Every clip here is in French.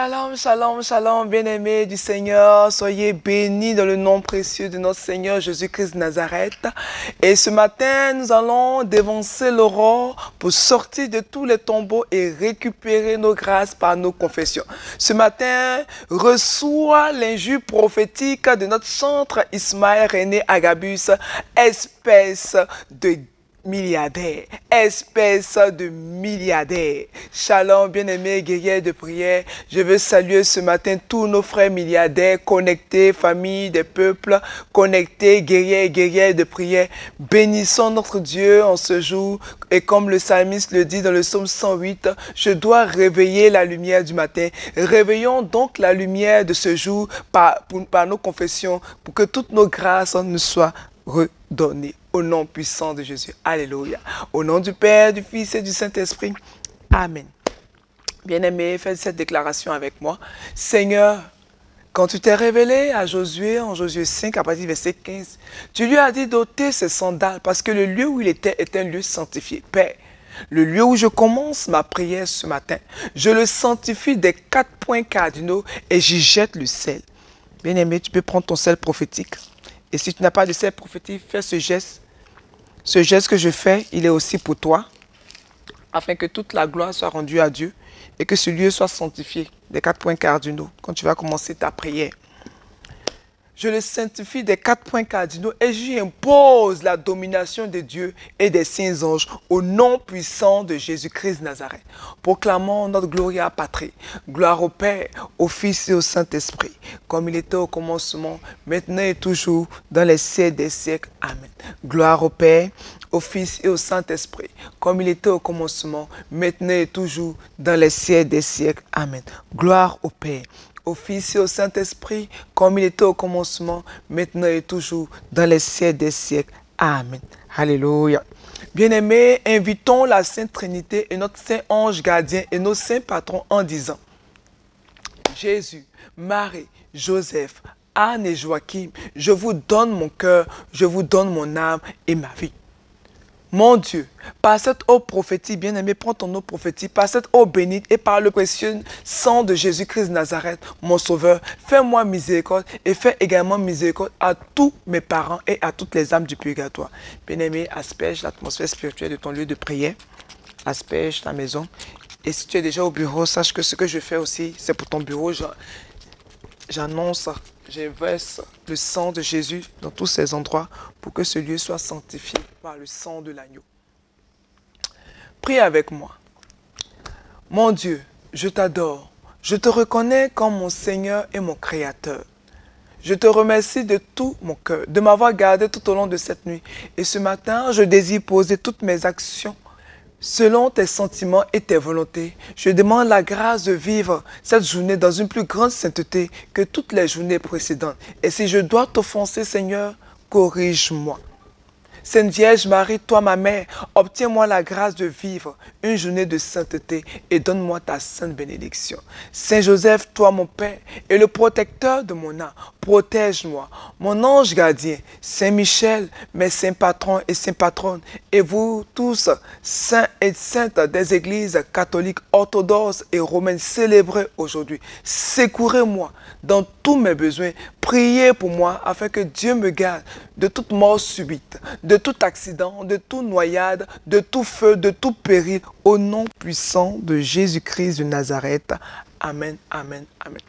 Shalom, shalom, shalom, bien-aimés du Seigneur. Soyez bénis dans le nom précieux de notre Seigneur Jésus-Christ de Nazareth. Et ce matin, nous allons dévancer l'aurore pour sortir de tous les tombeaux et récupérer nos grâces par nos confessions. Ce matin, reçois l'injure prophétique de notre chantre Ismaël René Agabus, espèce de milliardaire, espèce de milliardaire. Shalom, bien-aimés guerriers de prière. Je veux saluer ce matin tous nos frères milliardaires connectés, familles des peuples, connectés, guerriers et guerrières de prière. Bénissons notre Dieu en ce jour. Et comme le psalmiste le dit dans le psaume 108, je dois réveiller la lumière du matin. Réveillons donc la lumière de ce jour par nos confessions pour que toutes nos grâces nous soient redonnées. Au nom puissant de Jésus. Alléluia. Au nom du Père, du Fils et du Saint-Esprit. Amen. Bien-aimés, faites cette déclaration avec moi. Seigneur, quand tu t'es révélé à Josué, en Josué 5, à partir du verset 15, tu lui as dit d'ôter ses sandales parce que le lieu où il était est un lieu sanctifié. Père, le lieu où je commence ma prière ce matin, je le sanctifie des 4 points cardinaux et j'y jette le sel. Bien-aimé, tu peux prendre ton sel prophétique. Et si tu n'as pas de sel prophétique, fais ce geste. Ce geste que je fais, il est aussi pour toi, afin que toute la gloire soit rendue à Dieu et que ce lieu soit sanctifié des 4 points cardinaux quand tu vas commencer ta prière. Je le sanctifie des 4 points cardinaux et j'y impose la domination de Dieu et des saints anges au nom puissant de Jésus-Christ de Nazareth. Proclamons notre gloria patrie. Gloire au Père, au Fils et au Saint-Esprit, comme il était au commencement, maintenant et toujours, dans les siècles des siècles. Amen. Gloire au Père, au Fils et au Saint-Esprit, comme il était au commencement, maintenant et toujours, dans les siècles des siècles. Amen. Gloire au Père, au Fils et au Saint-Esprit, comme il était au commencement, maintenant et toujours, dans les siècles des siècles. Amen. Alléluia. Bien-aimés, invitons la Sainte Trinité et notre Saint Ange gardien et nos saints patrons en disant: Jésus, Marie, Joseph, Anne et Joachim, je vous donne mon cœur, je vous donne mon âme et ma vie. Mon Dieu, par cette eau prophétique, bien-aimé, prends ton eau prophétique, par cette eau bénite et par le précieux sang de Jésus-Christ de Nazareth, mon Sauveur, fais-moi miséricorde et fais également miséricorde à tous mes parents et à toutes les âmes du purgatoire. Bien-aimé, asperge l'atmosphère spirituelle de ton lieu de prière, asperge ta maison. Et si tu es déjà au bureau, sache que ce que je fais aussi, c'est pour ton bureau. J'annonce, j'inverse le sang de Jésus dans tous ces endroits pour que ce lieu soit sanctifié par le sang de l'agneau. Prie avec moi. Mon Dieu, je t'adore. Je te reconnais comme mon Seigneur et mon Créateur. Je te remercie de tout mon cœur, de m'avoir gardé tout au long de cette nuit. Et ce matin, je désire poser toutes mes actions selon tes sentiments et tes volontés. Je demande la grâce de vivre cette journée dans une plus grande sainteté que toutes les journées précédentes. Et si je dois t'offenser, Seigneur, corrige-moi. Sainte Vierge Marie, toi ma mère, obtiens-moi la grâce de vivre une journée de sainteté et donne-moi ta sainte bénédiction. Saint Joseph, toi mon Père et le protecteur de mon âme, protège-moi. Mon ange gardien, Saint Michel, mes saints patrons et saints patronnes, et vous tous, saints et saintes des églises catholiques, orthodoxes et romaines célébrées aujourd'hui, secourez-moi dans tous mes besoins. Priez pour moi afin que Dieu me garde de toute mort subite, de tout accident, de toute noyade, de tout feu, de tout péril, au nom puissant de Jésus-Christ de Nazareth. Amen, amen, amen.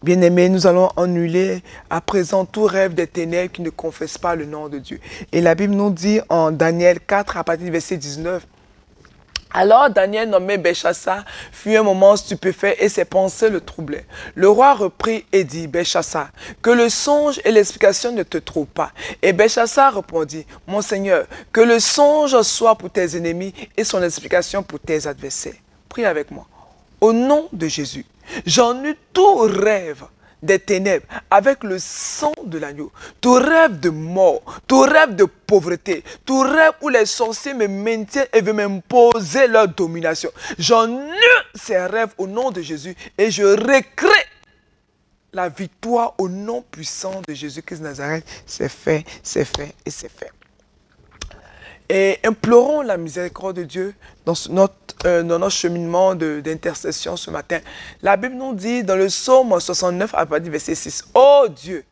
Bien-aimés, nous allons annuler à présent tout rêve des ténèbres qui ne confessent pas le nom de Dieu. Et la Bible nous dit en Daniel 4, à partir du verset 19, alors Daniel, nommé Belchassar, fut un moment stupéfait et ses pensées le troublaient. Le roi reprit et dit: Belchassar, que le songe et l'explication ne te troublent pas. Et Belchassar répondit: Mon Seigneur, que le songe soit pour tes ennemis et son explication pour tes adversaires. Prie avec moi. Au nom de Jésus, j'ennuie tout rêve des ténèbres avec le sang de l'agneau. Tout rêve de mort, tout rêve de pauvreté, tout rêve où les sorciers me maintiennent et veulent m'imposer leur domination. J'ennuie ces rêves au nom de Jésus et je recrée la victoire au nom puissant de Jésus-Christ de Nazareth. C'est fait, c'est fait et c'est fait. Et implorons la miséricorde de Dieu dans notre dans notre cheminement d'intercession ce matin. La Bible nous dit dans le psaume 69, à partir du verset 6, « Oh Dieu,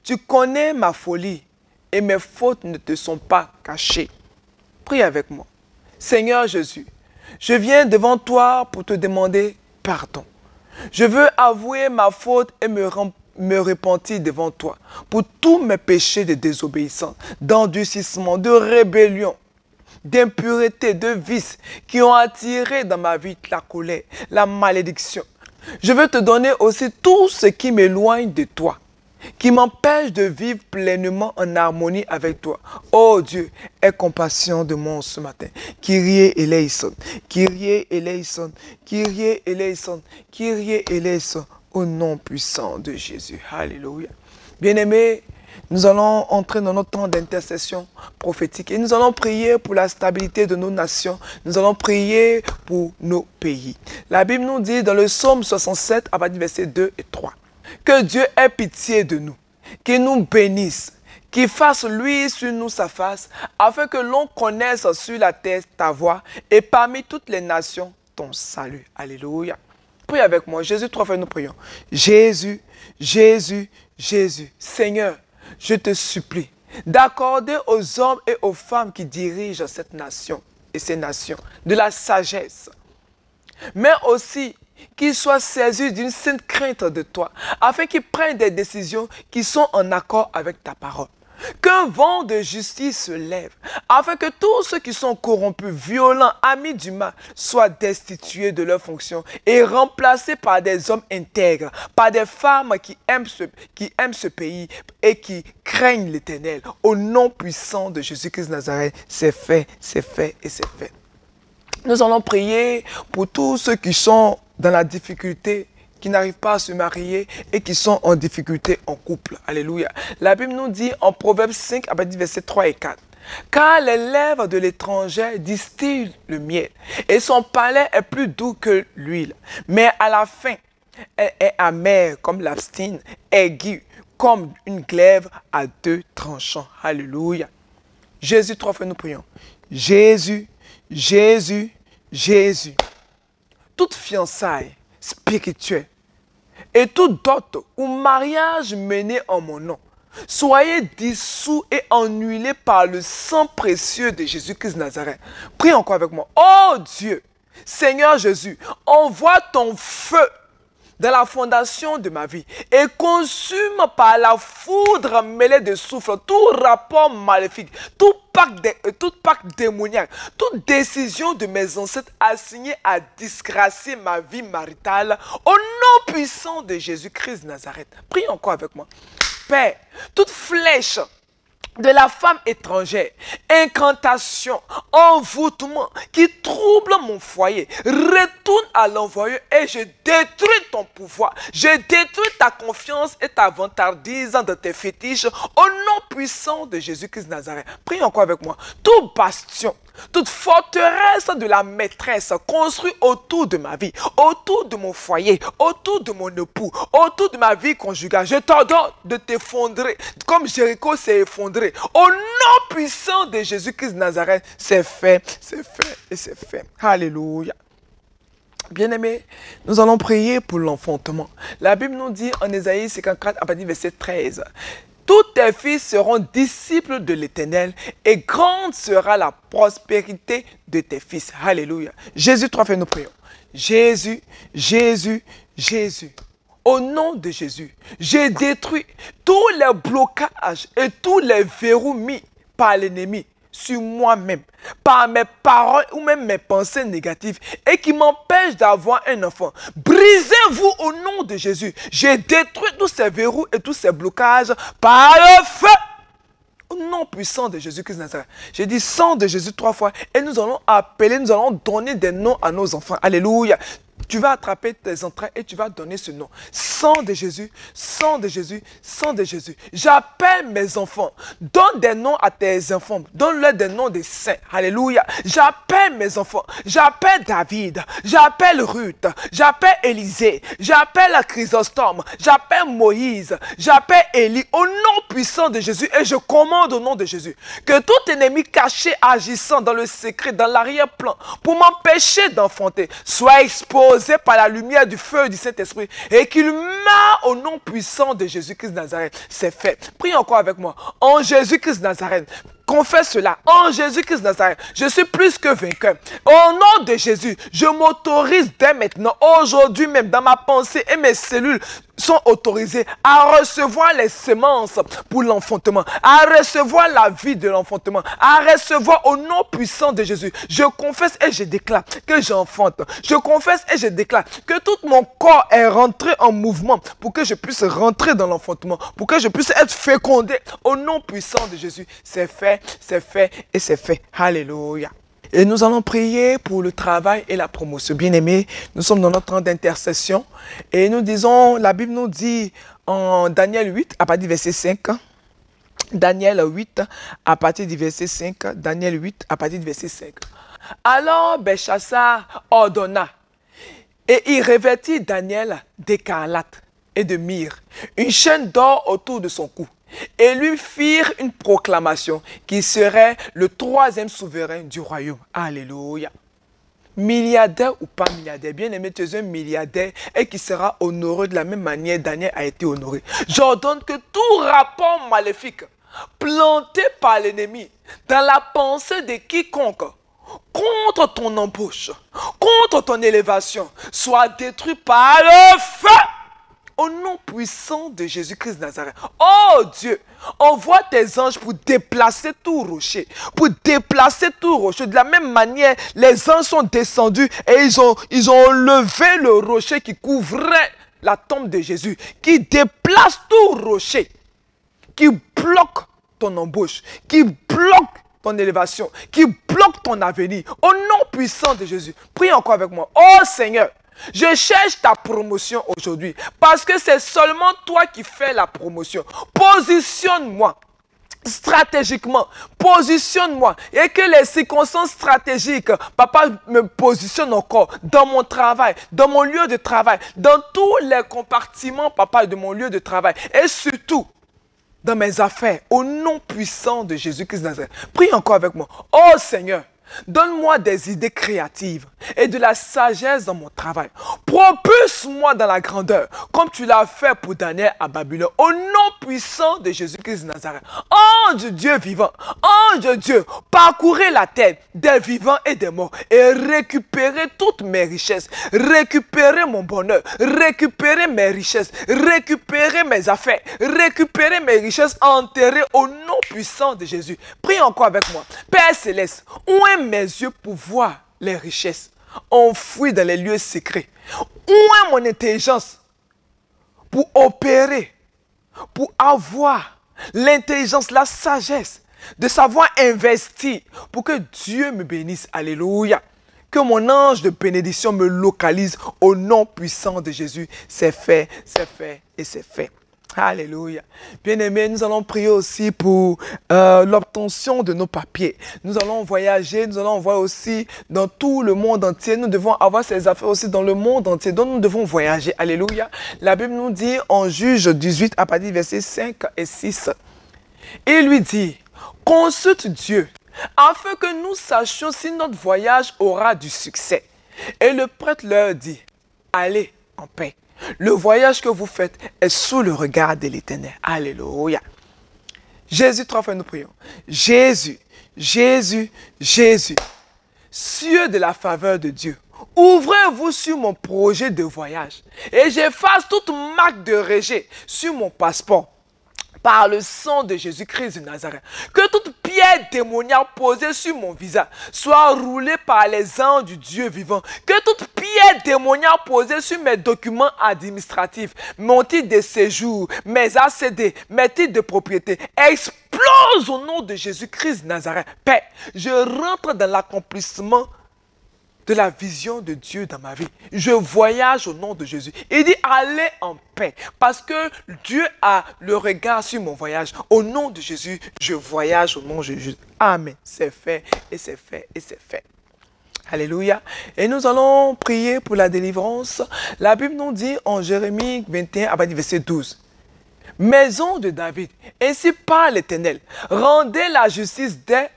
tu connais ma folie et mes fautes ne te sont pas cachées. » Prie avec moi. Seigneur Jésus, je viens devant toi pour te demander pardon. Je veux avouer ma faute et me repentir devant toi pour tous mes péchés de désobéissance, d'endurcissement, de rébellion, d'impureté, de vice qui ont attiré dans ma vie la colère, la malédiction. Je veux te donner aussi tout ce qui m'éloigne de toi, qui m'empêche de vivre pleinement en harmonie avec toi. Oh Dieu, aie compassion de moi ce matin. Kyrie eleison, Kyrie eleison, Kyrie eleison, Kyrie eleison, au nom puissant de Jésus. Alléluia. Bien-aimés, nous allons entrer dans notre temps d'intercession prophétique et nous allons prier pour la stabilité de nos nations. Nous allons prier pour nos pays. La Bible nous dit dans le psaume 67, à partir du verset 2 et 3, que Dieu ait pitié de nous, qu'il nous bénisse, qu'il fasse luire sur nous sa face, afin que l'on connaisse sur la terre ta voix et parmi toutes les nations ton salut. Alléluia. Prie avec moi. Jésus, 3 fois nous prions. Jésus, Jésus, Jésus. Seigneur, je te supplie d'accorder aux hommes et aux femmes qui dirigent cette nation et ces nations de la sagesse, mais aussi qu'ils soient saisis d'une sainte crainte de toi, afin qu'ils prennent des décisions qui sont en accord avec ta parole. Qu'un vent de justice se lève, afin que tous ceux qui sont corrompus, violents, amis du mal, soient destitués de leurs fonctions et remplacés par des hommes intègres, par des femmes qui aiment ce pays et qui craignent l'Éternel. Au nom puissant de Jésus-Christ de Nazareth, c'est fait, c'est fait et c'est fait. Nous allons prier pour tous ceux qui sont dans la difficulté, qui n'arrivent pas à se marier et qui sont en difficulté en couple. Alléluia. La Bible nous dit en Proverbe 5, à partir du verset 3 et 4, « Car les lèvres de l'étranger distillent le miel, et son palais est plus doux que l'huile. Mais à la fin, elle est amère comme l'abstine, aiguë comme une glaive à 2 tranchants. » Alléluia. Jésus, 3 fois nous prions. Jésus, Jésus, Jésus. Toute fiançaille spirituelle et tout dot ou mariage mené en mon nom, soyez dissous et ennuyés par le sang précieux de Jésus-Christ de Nazareth. Prie encore avec moi. Oh Dieu, Seigneur Jésus, envoie ton feu dans la fondation de ma vie et consume par la foudre mêlée de souffle tout rapport maléfique, tout pacte démoniaque, toute décision de mes ancêtres assignée à disgracier ma vie maritale au nom puissant de Jésus-Christ de Nazareth. Prie encore avec moi. Père, toute flèche de la femme étrangère, incantation, envoûtement qui trouble mon foyer, retourne à l'envoyeur et je détruis ton pouvoir. Je détruis ta confiance et ta vantardise dans tes fétiches au nom puissant de Jésus-Christ de Nazareth. Prie encore avec moi. Tout bastion, toute forteresse de la maîtresse construite autour de ma vie, autour de mon foyer, autour de mon époux, autour de ma vie conjugale, je t'ordonne de t'effondrer comme Jéricho s'est effondré. Au nom puissant de Jésus-Christ de Nazareth, c'est fait et c'est fait. Alléluia. Bien-aimés, nous allons prier pour l'enfantement. La Bible nous dit en Ésaïe 54, à partir du verset 13, « Tous tes fils seront disciples de l'Éternel et grande sera la prospérité de tes fils. » Alléluia. Jésus, 3 fois nous prions. Jésus, Jésus, Jésus. Au nom de Jésus, j'ai détruit tous les blocages et tous les verrous mis par l'ennemi sur moi-même, par mes paroles ou même mes pensées négatives et qui m'empêchent d'avoir un enfant. Brisez-vous au nom de Jésus. J'ai détruit tous ces verrous et tous ces blocages par le feu. Au nom puissant de Jésus-Christ de Nazareth. J'ai dit sang de Jésus 3 fois et nous allons appeler, nous allons donner des noms à nos enfants. Alléluia. Tu vas attraper tes entrailles et tu vas donner ce nom. Sang de Jésus, sang de Jésus, sang de Jésus. J'appelle mes enfants. Donne des noms à tes enfants. Donne-leur des noms des saints. Alléluia. J'appelle mes enfants. J'appelle David. J'appelle Ruth. J'appelle Élisée. J'appelle Chrysostome. J'appelle Moïse. J'appelle Élie. Au nom puissant de Jésus. Et je commande au nom de Jésus que tout ennemi caché agissant dans le secret, dans l'arrière-plan, pour m'empêcher d'enfanter, soit exposé par la lumière du feu du Saint-Esprit et qu'il meure au nom puissant de Jésus-Christ de Nazareth. C'est fait. Prie encore avec moi. En Jésus-Christ de Nazareth. Confesse cela. En Jésus-Christ de Nazareth, je suis plus que vainqueur. Au nom de Jésus, je m'autorise dès maintenant, aujourd'hui même, dans ma pensée et mes cellules sont autorisées à recevoir les semences pour l'enfantement, à recevoir la vie de l'enfantement, à recevoir au nom puissant de Jésus. Je confesse et je déclare que j'enfante. Je confesse et je déclare que tout mon corps est rentré en mouvement pour que je puisse rentrer dans l'enfantement, pour que je puisse être fécondé au nom puissant de Jésus. C'est fait et c'est fait. Alléluia. Et nous allons prier pour le travail et la promotion. Bien-aimés, nous sommes dans notre temps d'intercession. Et nous disons, la Bible nous dit en Daniel 8, à partir du verset 5. Daniel 8, à partir du verset 5. Daniel 8, à partir du verset 5. Alors Belchassar ordonna, et il revêtit Daniel d'écarlate et de myrrhe, une chaîne d'or autour de son cou. Et lui firent une proclamation qui serait le troisième souverain du royaume. Alléluia. Milliardaire ou pas milliardaire, bien aimé, tu es un milliardaire et qui sera honoré de la même manière Daniel a été honoré. J'ordonne que tout rapport maléfique planté par l'ennemi dans la pensée de quiconque contre ton embauche, contre ton élévation, soit détruit par le feu. Au nom puissant de Jésus-Christ de Nazareth. Oh Dieu, envoie tes anges pour déplacer tout rocher. Pour déplacer tout rocher. De la même manière, les anges sont descendus et ils ont levé le rocher qui couvrait la tombe de Jésus. Qui déplace tout rocher. Qui bloque ton embauche. Qui bloque ton élévation. Qui bloque ton avenir. Au nom puissant de Jésus. Prie encore avec moi. Oh Seigneur. Je cherche ta promotion aujourd'hui parce que c'est seulement toi qui fais la promotion. Positionne-moi stratégiquement, positionne-moi et que les circonstances stratégiques, papa, me positionnent encore dans mon travail, dans mon lieu de travail, dans tous les compartiments, papa, de mon lieu de travail et surtout dans mes affaires, au nom puissant de Jésus-Christ de Nazareth. Prie encore avec moi. Oh Seigneur, donne-moi des idées créatives et de la sagesse dans mon travail. Propulse-moi dans la grandeur, comme tu l'as fait pour Daniel à Babylone, au nom puissant de Jésus-Christ de Nazareth. Ange de Dieu vivant, ange de Dieu, parcourez la terre des vivants et des morts et récupérez toutes mes richesses, récupérez mon bonheur, récupérez mes richesses, récupérez mes affaires, récupérez mes richesses enterrées au nom puissant de Jésus. Prie encore avec moi. Père Céleste, ouvre mes yeux pour voir les richesses enfouies dans les lieux secrets. Ouvre mon intelligence pour opérer, pour avoir l'intelligence, la sagesse de savoir investir pour que Dieu me bénisse. Alléluia. Que mon ange de bénédiction me localise au nom puissant de Jésus. C'est fait et c'est fait. Alléluia. Bien-aimés, nous allons prier aussi pour l'obtention de nos papiers. Nous allons voyager, nous allons voir aussi dans tout le monde entier. Nous devons avoir ces affaires aussi dans le monde entier. Donc nous devons voyager. Alléluia. La Bible nous dit en Juge 18 à partir des versets 5 et 6. Il lui dit, consulte Dieu afin que nous sachions si notre voyage aura du succès. Et le prêtre leur dit, allez en paix. Le voyage que vous faites est sous le regard de l'Éternel. Alléluia. Jésus, 3 fois nous prions. Jésus, Jésus, Jésus, cieux de la faveur de Dieu, ouvrez-vous sur mon projet de voyage et j'efface toute marque de rejet sur mon passeport. Par le sang de Jésus-Christ de Nazareth, que toute pierre démoniaque posée sur mon visage soit roulée par les anges du Dieu vivant. Que toute pierre démoniaque posée sur mes documents administratifs, mon titre de séjour, mes ACD, mes titres de propriété, explose au nom de Jésus-Christ de Nazareth. Père, je rentre dans l'accomplissement de la vision de Dieu dans ma vie. Je voyage au nom de Jésus. Il dit, allez en paix. Parce que Dieu a le regard sur mon voyage. Au nom de Jésus, je voyage au nom de Jésus. Amen. C'est fait et c'est fait et c'est fait. Alléluia. Et nous allons prier pour la délivrance. La Bible nous dit en Jérémie 21, à partir du verset 12. Maison de David, ainsi parle l'Éternel, rendez la justice dès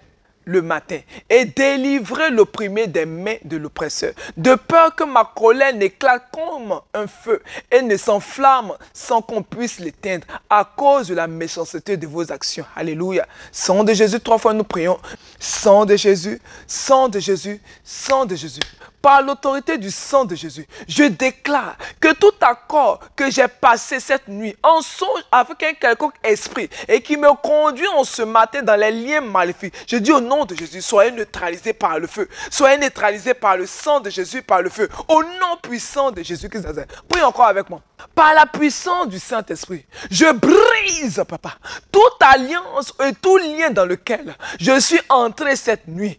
le matin et délivrez l'opprimé des mains de l'oppresseur, de peur que ma colère n'éclate comme un feu et ne s'enflamme sans qu'on puisse l'éteindre à cause de la méchanceté de vos actions. Alléluia. Sang de Jésus, 3 fois nous prions. Sang de Jésus, sang de Jésus, sang de Jésus. Par l'autorité du sang de Jésus, je déclare que tout accord que j'ai passé cette nuit en songe avec un quelconque esprit et qui me conduit en ce matin dans les liens maléfiques, je dis au nom de Jésus, soyez neutralisés par le feu, soyez neutralisés par le sang de Jésus, par le feu, au nom puissant de Jésus-Christ. Priez encore avec moi. Par la puissance du Saint-Esprit, je brise, papa, toute alliance et tout lien dans lequel je suis entré cette nuit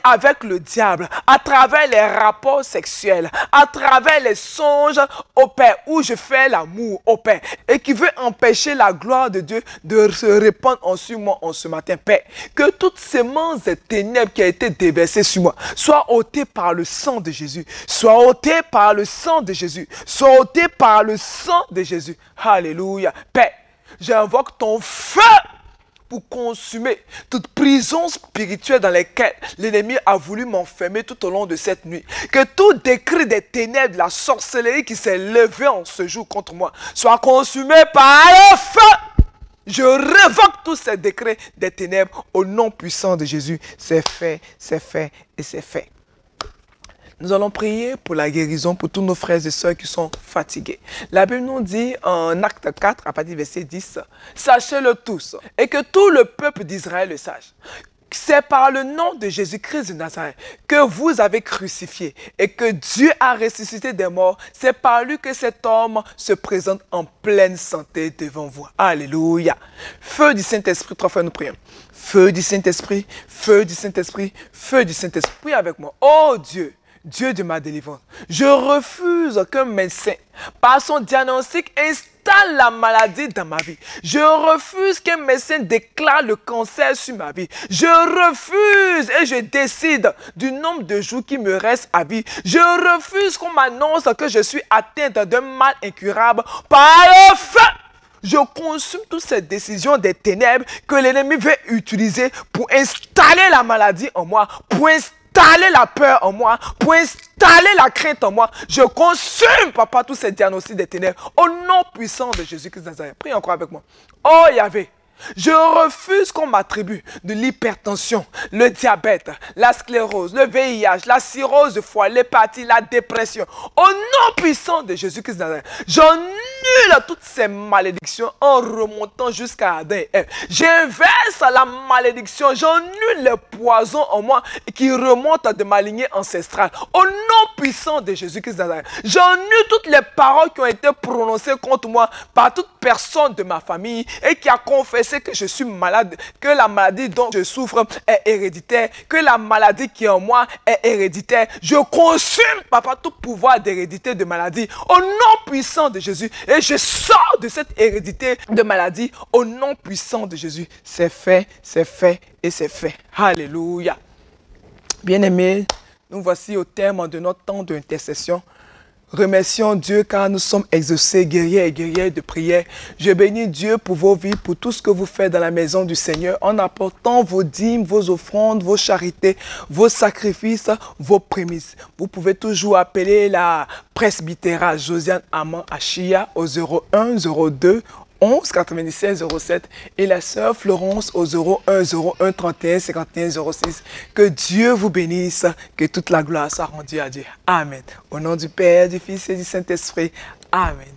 avec le diable, à travers les rapports sexuels, à travers les songes au Père, où je fais l'amour au Père, et qui veut empêcher la gloire de Dieu de se répandre en sur moi en ce matin, Père. Que toute sémence des ténèbres qui a été déversée sur moi soit ôtée par le sang de Jésus, soit ôtée par le sang de Jésus, soit ôtée par le sang de Jésus. Alléluia. Père, j'invoque ton feu pour consumer toute prison spirituelle dans laquelle l'ennemi a voulu m'enfermer tout au long de cette nuit. Que tout décret des ténèbres, de la sorcellerie qui s'est levé en ce jour contre moi, soit consumé par le feu. Je révoque tous ces décrets des ténèbres au nom puissant de Jésus. C'est fait et c'est fait. Nous allons prier pour la guérison pour tous nos frères et sœurs qui sont fatigués. La Bible nous dit en Acte 4, à partir du verset 10, « Sachez-le tous, et que tout le peuple d'Israël le sache. C'est par le nom de Jésus-Christ de Nazareth que vous avez crucifié et que Dieu a ressuscité des morts. C'est par lui que cet homme se présente en pleine santé devant vous. » Alléluia. Feu du Saint-Esprit, 3 fois nous prions. Feu du Saint-Esprit, feu du Saint-Esprit, feu du Saint-Esprit. Priez avec moi. Oh Dieu, Dieu de ma délivrance, je refuse qu'un médecin, par son diagnostic, installe la maladie dans ma vie. Je refuse qu'un médecin déclare le cancer sur ma vie. Je refuse et je décide du nombre de jours qui me reste à vie. Je refuse qu'on m'annonce que je suis atteinte d'un mal incurable par le feu. Je consume toutes ces décisions des ténèbres que l'ennemi veut utiliser pour installer la maladie en moi, pour installer la peur en moi, pour installer la crainte en moi. Je consume, papa, tous ces diagnostics des ténèbres au nom puissant de Jésus-Christ de Nazareth. Prie encore avec moi. Oh Yahvé, je refuse qu'on m'attribue de l'hypertension, le diabète, la sclérose, le VIH, la cirrhose de foie, l'hépatie, la dépression. Au nom puissant de Jésus-Christ de Nazareth, j'annule toutes ces malédictions en remontant jusqu'à Adam et Ève. J'inverse la malédiction, j'annule le poison en moi qui remonte de ma lignée ancestrale. Au nom puissant de Jésus-Christ de Nazareth, j'annule toutes les paroles qui ont été prononcées contre moi par toute personne de ma famille et qui a confessé que je suis malade, que la maladie dont je souffre est héréditaire, que la maladie qui est en moi est héréditaire. Je consume, papa, tout pouvoir d'hérédité de maladie au nom puissant de Jésus et je sors de cette hérédité de maladie au nom puissant de Jésus. C'est fait et c'est fait. Alléluia. Bien-aimés, nous voici au terme de notre temps d'intercession. Remercions Dieu car nous sommes exaucés, guerriers et guerrières de prière. Je bénis Dieu pour vos vies, pour tout ce que vous faites dans la maison du Seigneur en apportant vos dîmes, vos offrandes, vos charités, vos sacrifices, vos prémices. Vous pouvez toujours appeler la presbytéra Josiane Amand Achia au 01 02 11 97 07 et la sœur Florence au 01 01 31 51 06. Que Dieu vous bénisse, que toute la gloire soit rendue à Dieu. Amen. Au nom du Père, du Fils et du Saint-Esprit. Amen.